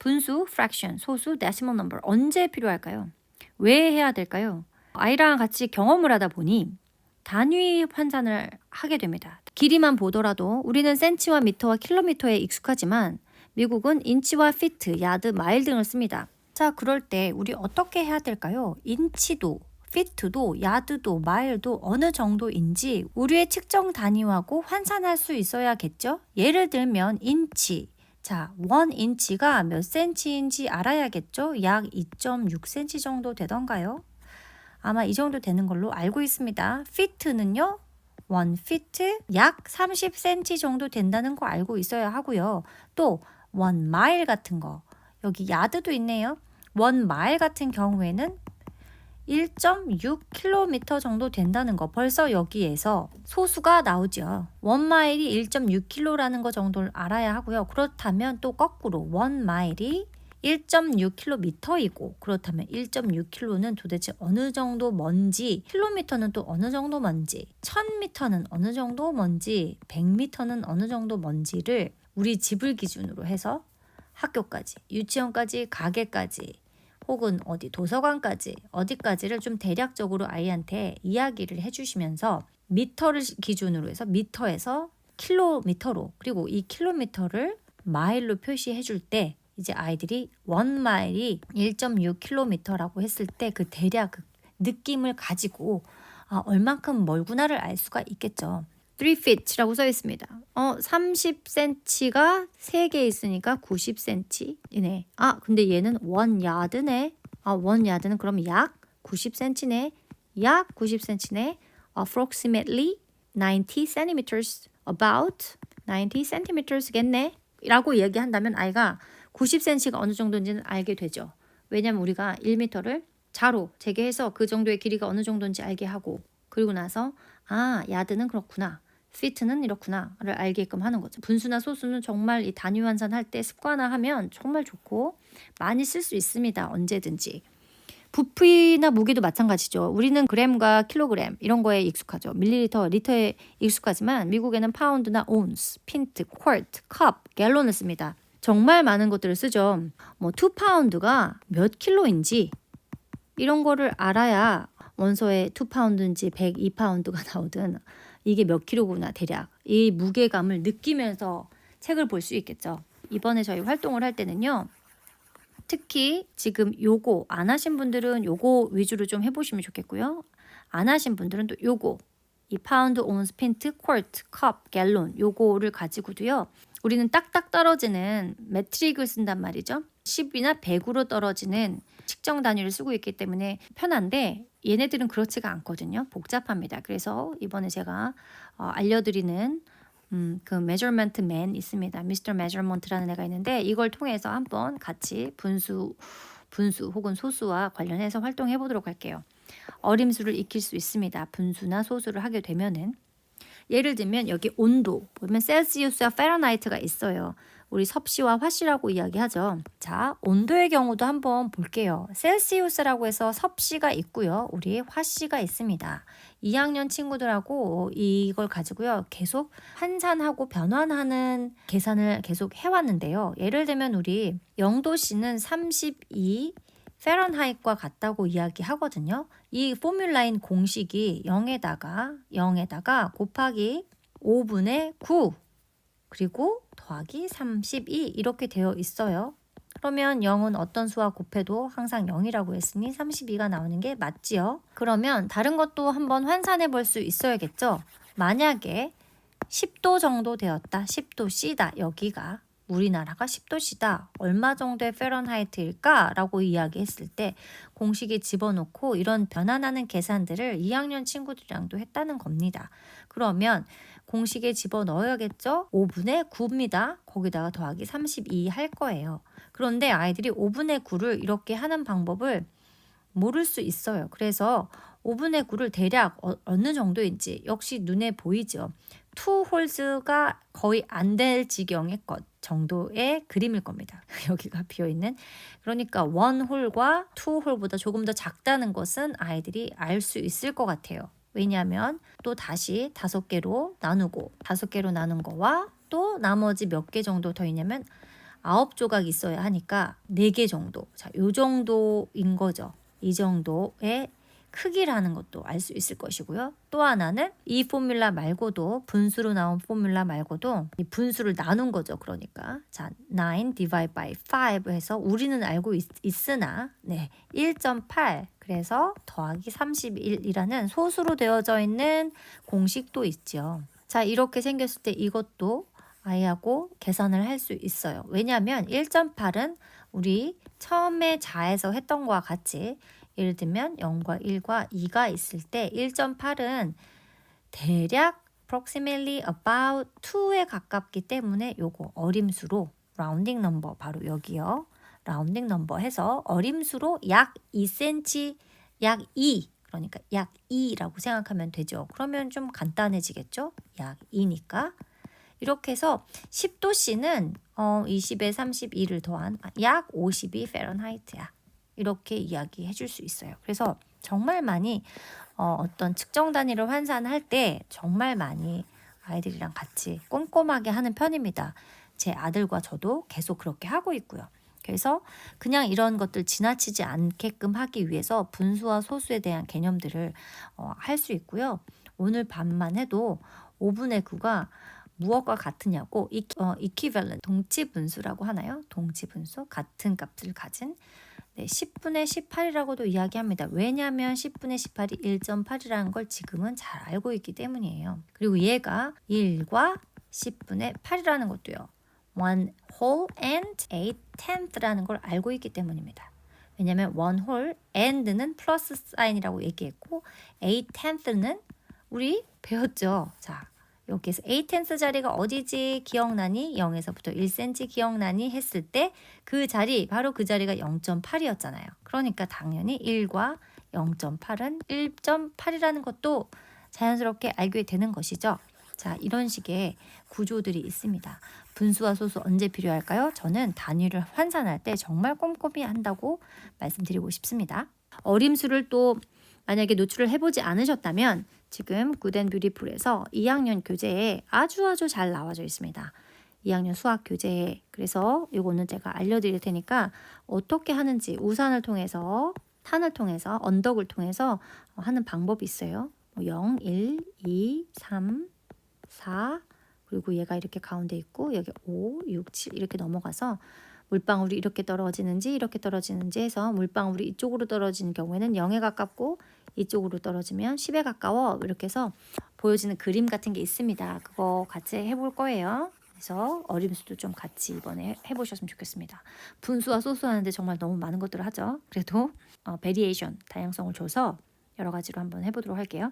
분수, fraction, 소수, decimal number 언제 필요할까요? 왜 해야 될까요? 아이랑 같이 경험을 하다 보니 단위 환산을 하게 됩니다. 길이만 보더라도 우리는 센치와 미터와 킬로미터에 익숙하지만 미국은 인치와 피트, 야드, 마일 등을 씁니다. 자, 그럴 때 우리 어떻게 해야 될까요? 인치도, 피트도, 야드도, 마일도 어느 정도인지 우리의 측정 단위하고 환산할 수 있어야겠죠? 예를 들면 인치. 자, 1인치가 몇 센치인지 알아야겠죠? 약 2.6cm 정도 되던가요? 아마 이 정도 되는 걸로 알고 있습니다. 피트는요. 1피트 약 30cm 정도 된다는 거 알고 있어야 하고요. 또 1마일 같은 거. 여기 야드도 있네요. 1마일 같은 경우에는 1.6km 정도 된다는 거. 벌써 여기에서 소수가 나오죠. 1마일이 1.6km라는 거 정도를 알아야 하고요. 그렇다면 또 거꾸로 1마일이 1.6km이고 그렇다면 1.6km는 도대체 어느 정도 먼지, 킬로미터는 또 어느 정도 먼지, 1000m는 어느 정도 먼지, 100m는 어느 정도 먼지를 우리 집을 기준으로 해서 학교까지, 유치원까지, 가게까지 혹은 어디 도서관까지 어디까지를 좀 대략적으로 아이한테 이야기를 해주시면서 미터를 기준으로 해서 미터에서 킬로미터로 그리고 이 킬로미터를 마일로 표시해 줄 때 이제 아이들이 1마일이 1.6km라고 했을 때 그 대략 그 느낌을 가지고 얼만큼 멀구나를 알 수가 있겠죠. 3feet라고 써 있습니다. 30cm가 3개 있으니까 90cm이네. 근데 얘는 1야드네. 1야드는 그럼 약 90cm네. 약 90cm네. Approximately 90 centimeters. About 90 centimeters겠네. 라고 얘기한다면 아이가 90cm가 어느 정도인지는 알게 되죠. 왜냐면 우리가 1m를 자로 재개해서 그 정도의 길이가 어느 정도인지 알게 하고 그리고 나서 야드는 그렇구나. 피트는 이렇구나를 알게끔 하는 거죠. 분수나 소수는 정말 이 단위 환산할 때 습관화하면 정말 좋고 많이 쓸 수 있습니다. 언제든지. 부피나 무게도 마찬가지죠. 우리는 그램과 킬로그램 이런 거에 익숙하죠. 밀리리터, 리터에 익숙하지만 미국에는 파운드나 온스, 핀트, 쿼트, 컵, 갤론을 씁니다. 정말 많은 것들을 쓰죠. 2파운드가 몇 킬로인지 이런 거를 알아야 원서에 2파운드인지 102파운드가 나오든 이게 몇 킬로구나 대략 이 무게감을 느끼면서 책을 볼 수 있겠죠. 이번에 저희 활동을 할 때는요. 특히 지금 요거 안 하신 분들은 요거 위주로 좀 해보시면 좋겠고요. 안 하신 분들은 또 요거 이 파운드, 온스, 핀트, 쿼트, 컵, 갤론 요거를 가지고도요. 우리는 딱딱 떨어지는 매트릭을 쓴단 말이죠. 10이나 100으로 떨어지는 측정 단위를 쓰고 있기 때문에 편한데 얘네들은 그렇지가 않거든요. 복잡합니다. 그래서 이번에 제가 알려드리는 그 measurement man 있습니다. Mr. Measurement라는 애가 있는데 이걸 통해서 한번 같이 분수 혹은 소수와 관련해서 활동해 보도록 할게요. 어림수를 익힐 수 있습니다. 분수나 소수를 하게 되면은 예를 들면 여기 온도 보면 셀시우스와 파렌하이트가 있어요. 우리 섭씨와 화씨라고 이야기하죠. 자, 온도의 경우도 한번 볼게요. 셀시우스라고 해서 섭씨가 있고요. 우리 화씨가 있습니다. 2학년 친구들하고 이걸 가지고요. 계속 환산하고 변환하는 계산을 계속 해왔는데요. 예를 들면 우리 0도씨는 32 파렌하이트과 같다고 이야기하거든요. 이 포뮬라인 공식이 0에다가 곱하기 5분의 9 그리고 더하기 32 이렇게 되어 있어요. 그러면 0은 어떤 수와 곱해도 항상 0이라고 했으니 32가 나오는 게 맞지요. 그러면 다른 것도 한번 환산해 볼 수 있어야겠죠. 만약에 10도 정도 되었다. 10도씨다. 여기가 우리나라가 10도씨다. 얼마 정도의 파렌하이트일까? 라고 이야기했을 때 공식에 집어넣고 이런 변환하는 계산들을 2학년 친구들이랑도 했다는 겁니다. 그러면 공식에 집어넣어야겠죠? 5분의 9입니다. 거기다가 더하기 32 할 거예요. 그런데 아이들이 5분의 9를 이렇게 하는 방법을 모를 수 있어요. 그래서 5분의 9를 대략 어느 정도인지 역시 눈에 보이죠. 2홀즈가 거의 안 될 지경의 것 정도의 그림일 겁니다. 여기가 비어있는. 그러니까 1홀과 2홀보다 조금 더 작다는 것은 아이들이 알 수 있을 것 같아요. 왜냐하면 또 다시 5개로 나누고 5개로 나눈 거와 또 나머지 몇 개 정도 더 있냐면 9조각 있어야 하니까 4개 정도. 자, 요 정도인 거죠. 이 정도의 크기라는 것도 알 수 있을 것이고요. 또 하나는 이 포뮬라 말고도 분수로 나온 포뮬라 말고도 이 분수를 나눈 거죠. 그러니까 자 9 divide by 5 해서 우리는 알고 있으나 1.8 그래서 더하기 31이라는 소수로 되어져 있는 공식도 있죠. 자 이렇게 생겼을 때 이것도 아이하고 계산을 할 수 있어요. 왜냐하면 1.8은 우리 처음에 자에서 했던 거와 같이 예를 들면 0과 1과 2가 있을 때 1.8은 대략 approximately about 2에 가깝기 때문에 요거 어림수로 라운딩 넘버 바로 여기요. 라운딩 넘버 해서 어림수로 약 2cm 약 2 그러니까 약 2라고 생각하면 되죠. 그러면 좀 간단해지겠죠? 약 2니까 이렇게 해서 10도씨는 20에 32를 더한 약 52 파렌하이트야. 이렇게 이야기해 줄 수 있어요. 그래서 정말 많이 어떤 측정 단위를 환산할 때 정말 많이 아이들이랑 같이 꼼꼼하게 하는 편입니다. 제 아들과 저도 계속 그렇게 하고 있고요. 그래서 그냥 이런 것들 지나치지 않게끔 하기 위해서 분수와 소수에 대한 개념들을 할 수 있고요. 오늘 밤만 해도 5분의 9가 무엇과 같으냐고 equivalent 동치분수라고 하나요? 동치분수 같은 값을 가진 10분의 18이라고도 이야기합니다. 왜냐하면 10분의 18이 1.8이라는 걸 지금은 잘 알고 있기 때문이에요. 그리고 얘가 1과 10분의 8이라는 것도요. 1 whole and 8 tenth라는 걸 알고 있기 때문입니다. 왜냐하면 1 whole and는 플러스 사인이라고 얘기했고 8 tenth는 우리 배웠죠. 자, 여기에서 8 tenth 자리가 어디지 기억나니? 0에서부터 1cm 기억나니? 했을 때 그 자리, 바로 그 자리가 0.8이었잖아요. 그러니까 당연히 1과 0.8은 1.8이라는 것도 자연스럽게 알게 되는 것이죠. 자, 이런 식의 구조들이 있습니다. 분수와 소수 언제 필요할까요? 저는 단위를 환산할 때 정말 꼼꼼히 한다고 말씀드리고 싶습니다. 어림수를 또 만약에 노출을 해보지 않으셨다면 지금 굿앤 뷰티풀에서 2학년 교재에 아주 잘 나와져 있습니다. 2학년 수학 교재에. 그래서 이거는 제가 알려드릴 테니까 어떻게 하는지 우산을 통해서 탄을 통해서 언덕을 통해서 하는 방법이 있어요. 0, 1, 2, 3, 4 그리고 얘가 이렇게 가운데 있고 여기 5, 6, 7 이렇게 넘어가서 물방울이 이렇게 떨어지는지 이렇게 떨어지는지 해서 물방울이 이쪽으로 떨어지는 경우에는 0에 가깝고 이쪽으로 떨어지면 10에 가까워 이렇게 해서 보여지는 그림 같은 게 있습니다. 그거 같이 해볼 거예요. 그래서 어림수도 좀 같이 이번에 해보셨으면 좋겠습니다. 분수와 소수 하는데 정말 너무 많은 것들을 하죠. 그래도 베리에이션 다양성을 줘서 여러 가지로 한번 해보도록 할게요.